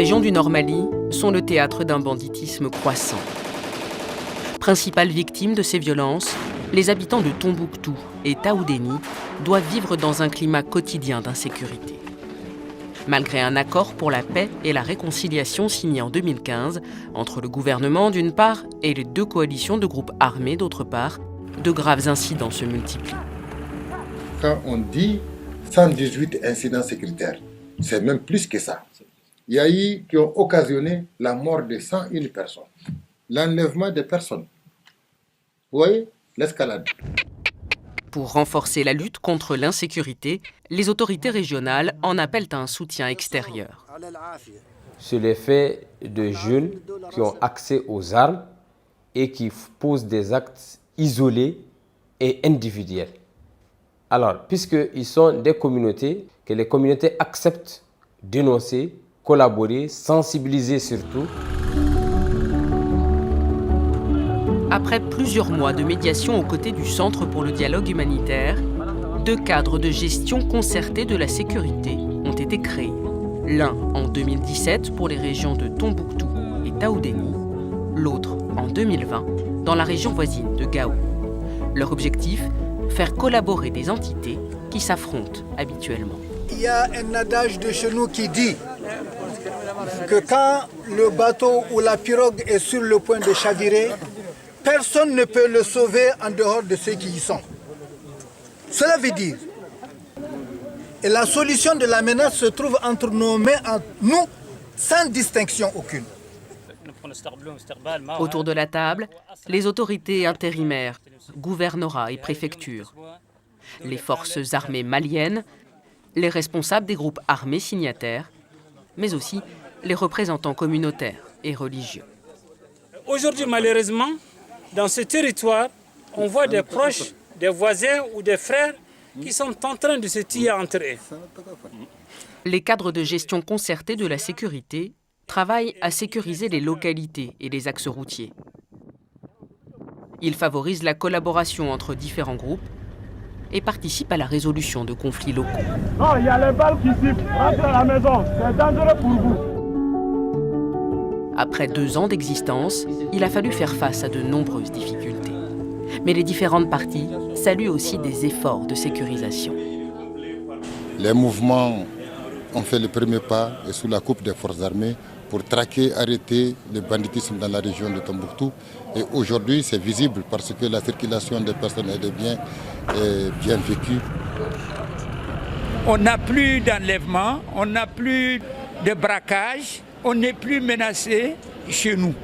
régions du Nord Mali sont le théâtre d'un banditisme croissant. Principales victimes de ces violences, les habitants de Tombouctou et Taoudéni doivent vivre dans un climat quotidien d'insécurité. Malgré un accord pour la paix et la réconciliation signé en 2015 entre le gouvernement d'une part et les deux coalitions de groupes armés d'autre part, de graves incidents se multiplient. Quand on dit 118 incidents sécuritaires, c'est même plus que ça. Il y a eu qui ont occasionné la mort de 101 personnes, l'enlèvement des personnes. Vous voyez, l'escalade. Pour renforcer la lutte contre l'insécurité, les autorités régionales en appellent à un soutien extérieur. C'est l'effet de jeunes qui ont accès aux armes et qui posent des actes isolés et individuels. Alors, puisqu'ils sont des communautés, que les communautés acceptent dénoncer, collaborer, sensibiliser surtout. Après plusieurs mois de médiation aux côtés du Centre pour le dialogue humanitaire, 2 cadres de gestion concertée de la sécurité ont été créés. L'un en 2017 pour les régions de Tombouctou et Taoudéni, l'autre en 2020 dans la région voisine de Gao. Leur objectif, faire collaborer des entités qui s'affrontent habituellement. Il y a un adage de chez nous qui dit que quand le bateau ou la pirogue est sur le point de chavirer, personne ne peut le sauver en dehors de ceux qui y sont. Cela veut dire, et la solution de la menace se trouve entre nos mains, entre nous, sans distinction aucune. Autour de la table, les autorités intérimaires, gouvernorat et préfecture, les forces armées maliennes, les responsables des groupes armés signataires, mais aussi les représentants communautaires et religieux. Aujourd'hui, malheureusement, dans ce territoire, on voit des proches, des voisins ou des frères qui sont en train de se tuer entre eux. Les cadres de gestion concertée de la sécurité travaillent à sécuriser les localités et les axes routiers. Ils favorisent la collaboration entre différents groupes et participent à la résolution de conflits locaux. Non, il y a les balles qui sifflent. Rentrez à la maison, c'est dangereux pour vous. Après 2 ans d'existence, il a fallu faire face à de nombreuses difficultés. Mais les différentes parties saluent aussi des efforts de sécurisation. Les mouvements ont fait le premier pas et sous la coupe des forces armées pour traquer, arrêter le banditisme dans la région de Tombouctou. Et aujourd'hui, c'est visible parce que la circulation des personnes et des biens est bien vécue. On n'a plus d'enlèvement, on n'a plus de braquage, on n'est plus menacé chez nous.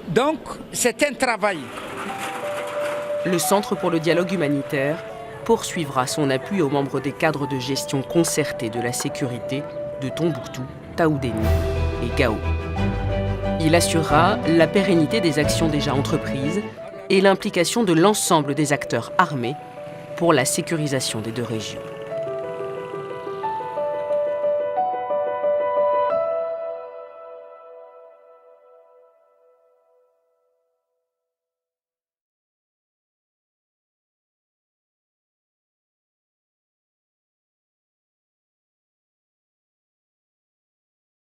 Donc, c'est un travail. Le Centre pour le dialogue humanitaire poursuivra son appui aux membres des cadres de gestion concertés de la sécurité de Tombouctou, Taoudéni et Gao. Il assurera la pérennité des actions déjà entreprises et l'implication de l'ensemble des acteurs armés pour la sécurisation des 2 régions.